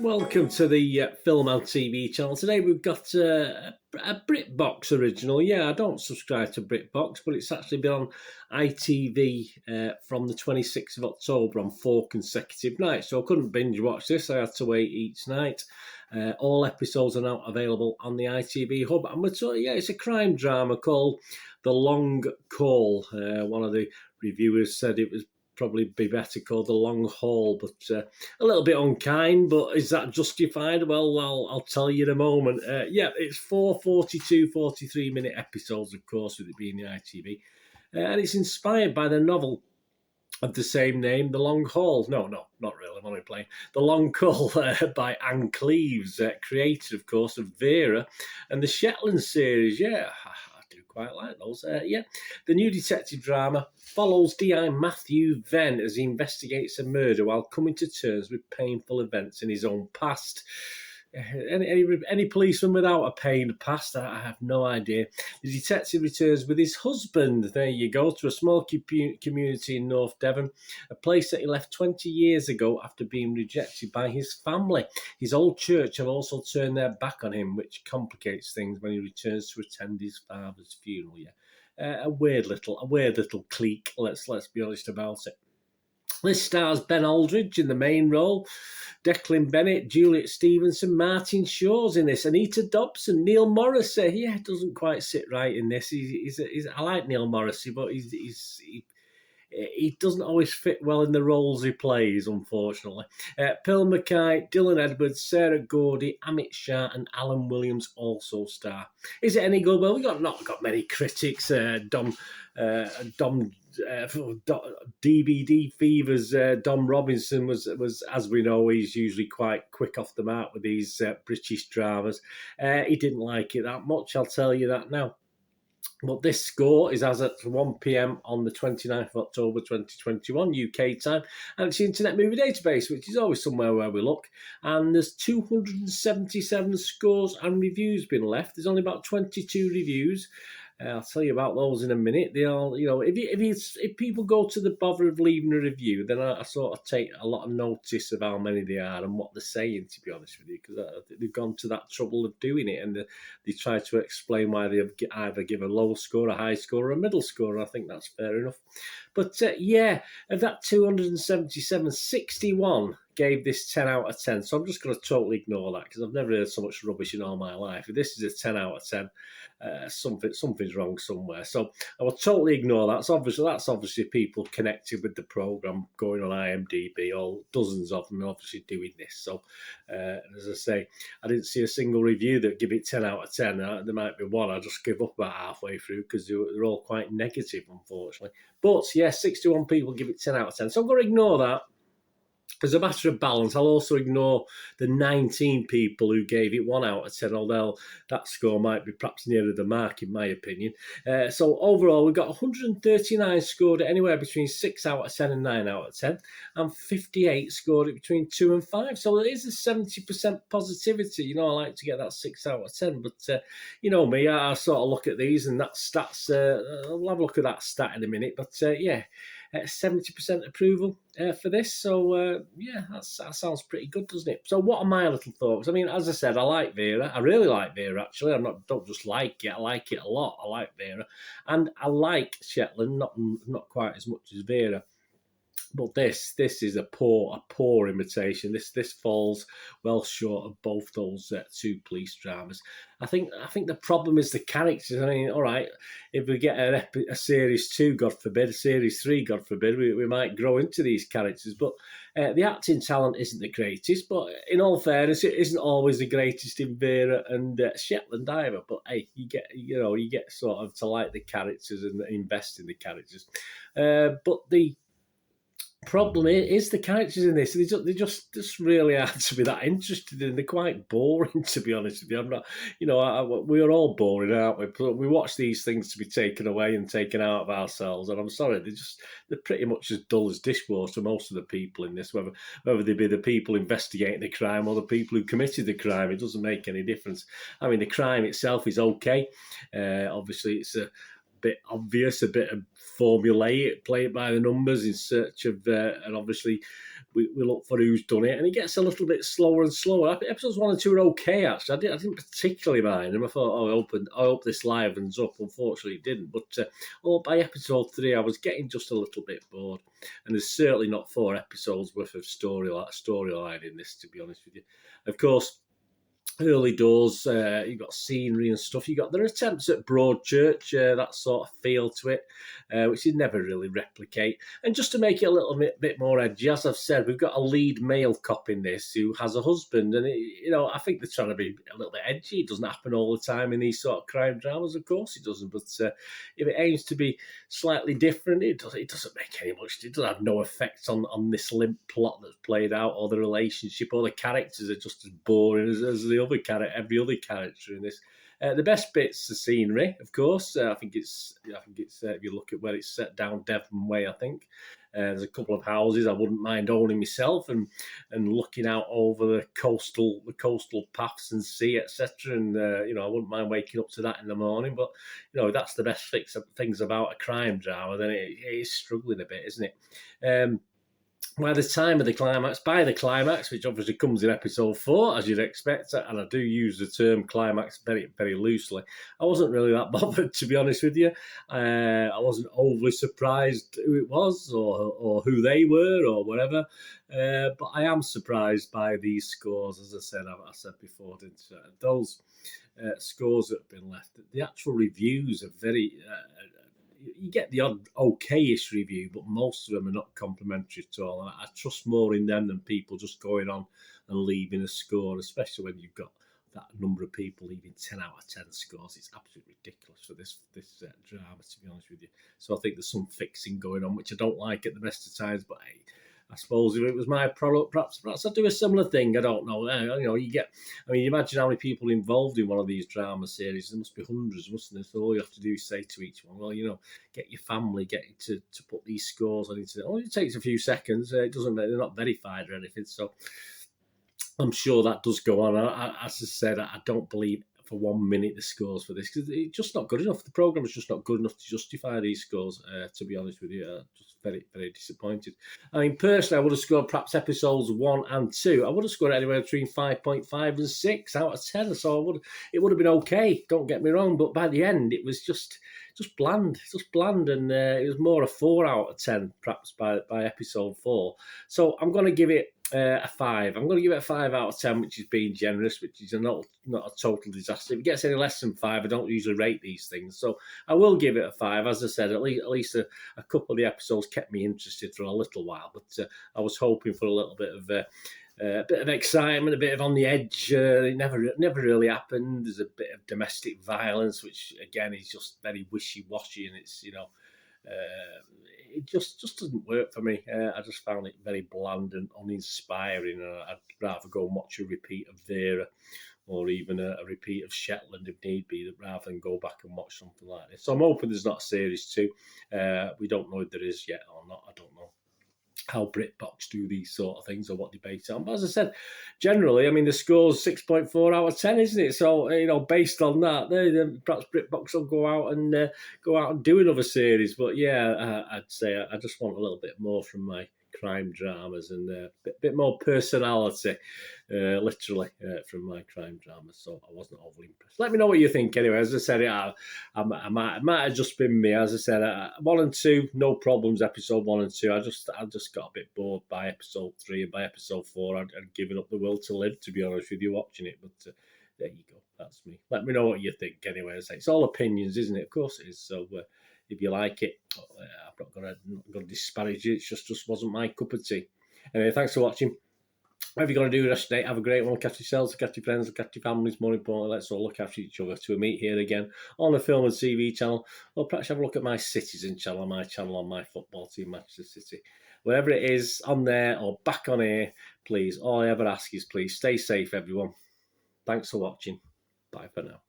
Welcome to the Film and TV channel. Today we've got a Britbox original. Yeah, I don't subscribe to Britbox, but it's actually been on ITV from the 26th of October on 4 consecutive nights. So I couldn't binge watch this. I had to wait each night. All episodes are now available on the ITV hub. And it's a crime drama called The Long Call. One of the reviewers said it was probably be better called The Long Haul, but a little bit unkind, but is that justified? Well, I'll tell you in a moment. Yeah, it's 4 43-minute episodes, of course, with it being the ITV. And it's inspired by the novel of the same name, The Long Haul. No, not really, I'm only playing. The Long Call by Anne Cleves, creator, of course, of Vera and the Shetland series. Yeah, quite like those. The new detective drama follows DI Matthew Venn as he investigates a murder while coming to terms with painful events in his own past. Any policeman without a pained past? I have no idea. The detective returns with his husband, there you go, to a small community in North Devon, a place that he left 20 years ago after being rejected by his family. His old church have also turned their back on him, which complicates things when he returns to attend his father's funeral. A weird little clique, let's be honest about it. This stars Ben Aldridge in the main role, Declan Bennett, Juliet Stevenson, Martin Shaw's in this, Anita Dobson, Neil Morrissey. Yeah, doesn't quite sit right in this. I like Neil Morrissey, but he doesn't always fit well in the roles he plays, unfortunately. Pearl Mackay, Dylan Edwards, Sarah Gordy, Amit Shah and Alan Williams also star. Is it any good? Well, we've not got many critics. DVD Fever's Dom Robinson was, as we know, he's usually quite quick off the mark with these British dramas. He didn't like it that much, I'll tell you that now. But this score is as at 1 p.m. on the 29th of October 2021 UK time, and it's the Internet Movie Database, which is always somewhere where we look. And there's 277 scores and reviews been left. There's only about 22 reviews. I'll tell you about those in a minute. They are, if people go to the bother of leaving a review, then I sort of take a lot of notice of how many they are and what they're saying, to be honest with you, because they've gone to that trouble of doing it, and they try to explain why they either give a low score, a high score, or a middle score. I think that's fair enough. But of that 277, 61 gave this 10 out of 10. So I'm just going to totally ignore that because I've never heard so much rubbish in all my life. If this is a 10 out of 10, something's wrong somewhere. So I will totally ignore that. So that's obviously people connected with the programme, going on IMDb, all dozens of them are obviously doing this. So as I say, I didn't see a single review that give it 10 out of 10. There might be one I just give up about halfway through because they're all quite negative, unfortunately. But yeah, 61 people give it 10 out of 10. So I'm going to ignore that. As a matter of balance, I'll also ignore the 19 people who gave it 1 out of 10, although that score might be perhaps nearer the mark, in my opinion. So overall, we've got 139 scored at anywhere between 6 out of 10 and 9 out of 10, and 58 scored it between 2 and 5. So there is a 70% positivity. I like to get that 6 out of 10, but you know me, I sort of look at these, and that stats, I'll have a look at that stat in a minute, but 70% approval for this. So, that sounds pretty good, doesn't it? So what are my little thoughts? I mean, as I said, I like Vera. I really like Vera, actually. Don't just like it. I like it a lot. I like Vera. And I like Shetland, not quite as much as Vera. But this is a poor imitation. This falls well short of both those two police dramas. I think the problem is the characters. I mean, all right, if we get a series 2, God forbid, a series 3, God forbid, we might grow into these characters. But the acting talent isn't the greatest. But in all fairness, it isn't always the greatest in Vera and Shetland either. But hey, you get sort of to like the characters and invest in the characters. But the problem is the characters in this. They just really hard to be that interested in. They're quite boring, to be honest with you. I'm not, we are all boring, aren't we? We watch these things to be taken away and taken out of ourselves, and I'm sorry, they're pretty much as dull as dishwater, most of the people in this, whether they be the people investigating the crime or the people who committed the crime. It doesn't make any difference. I mean, the crime itself is okay. Obviously, it's a bit obvious, a bit of formulaic, play it by the numbers in search of, and obviously we look for who's done it, and it gets a little bit slower and slower. Episodes 1 and 2 are okay, actually. I didn't particularly mind them. I thought, I hope this livens up. Unfortunately, it didn't. But by episode 3, I was getting just a little bit bored, and there's certainly not 4 episodes worth of storyline in this, to be honest with you. Of course, early doors, you've got scenery and stuff. You got their attempts at Broadchurch, that sort of feel to it, which you never really replicate. And just to make it a little bit more edgy, as I've said, we've got a lead male cop in this who has a husband, and I think they're trying to be a little bit edgy. It doesn't happen all the time in these sort of crime dramas, of course it doesn't. But if it aims to be slightly different, it doesn't make any much. It doesn't have no effect on this limp plot that's played out, or the relationship, or the characters are just as boring as every other character in this. The best bit's the scenery, of course. I think it's if you look at where it's set down Devon Way, I think there's a couple of houses I wouldn't mind owning myself, and looking out over the coastal paths and sea, etc. And I wouldn't mind waking up to that in the morning. But that's the best things about a crime drama. Then it is struggling a bit, isn't it? By the climax, which obviously comes in episode 4, as you'd expect, and I do use the term climax very, very loosely, I wasn't really that bothered, to be honest with you. I wasn't overly surprised who it was or who they were or whatever, but I am surprised by these scores, as I said before, didn't I? Those scores that have been left. The actual reviews are very... you get the odd okay-ish review, but most of them are not complimentary at all. And I trust more in them than people just going on and leaving a score, especially when you've got that number of people leaving 10 out of 10 scores. It's absolutely ridiculous for this drama, to be honest with you. So I think there's some fixing going on, which I don't like at the best of times, but hey, I suppose if it was my product, perhaps I'd do a similar thing. I don't know. You imagine how many people involved in one of these drama series. There must be hundreds, mustn't there? So all you have to do is say to each one, well, get your family, get to put these scores on internet. It takes a few seconds. It doesn't they're not verified or anything. So I'm sure that does go on. As I said, I don't believe for 1 minute the scores for this, because it's just not good enough. The programme is just not good enough to justify these scores, to be honest with you. Just very, very disappointed. I mean, personally, I would have scored perhaps episodes 1 and 2. I would have scored anywhere between 5.5 and 6 out of 10. So it would have been okay, don't get me wrong, but by the end it was just bland, and it was more a 4 out of 10 perhaps by episode 4. So I'm going to give it a 5. I'm going to give it a 5 out of 10, which is being generous, which is not a total disaster. If it gets any less than 5, I don't usually rate these things. So I will give it a 5. As I said, at least a couple of the episodes kept me interested for a little while, but I was hoping for a little bit of a bit of excitement, a bit of on the edge. It never really happened. There's a bit of domestic violence, which again is just very wishy-washy, and it's it just doesn't work for me. I just found it very bland and uninspiring. I'd rather go and watch a repeat of Vera, or even a repeat of Shetland if need be, rather than go back and watch something like this. So I'm hoping there's not a series 2. We don't know if there is yet or not. I don't know how Britbox do these sort of things or what they base it on. But as I said, generally, I mean, the score's 6.4 out of 10, isn't it? So, based on that, perhaps Britbox will go out and do another series. But yeah, I'd say I just want a little bit more from my crime dramas, and a bit more personality, literally, from my crime dramas. So I wasn't overly impressed. Let me know what you think anyway. As I said, it might have just been me. As I said, 1 and 2, no problems. Episode 1 and 2, I just got a bit bored by episode 3, and by episode 4, I'd given up the will to live, to be honest with you, watching it. But there you go. That's me. Let me know what you think anyway. It's all opinions, isn't it? Of course it is. So if you like it, I'm not going to disparage it. It just wasn't my cup of tea. Anyway, thanks for watching. Whatever you're going to do the rest of the day, have a great one. Look after yourselves, look after your friends, look after your families. More importantly, let's all look after each other till we meet here again on the Film and TV channel, or perhaps have a look at my Citizen channel, on my football team, Manchester City. Wherever it is, on there or back on here, please, all I ever ask is please stay safe, everyone. Thanks for watching. Bye for now.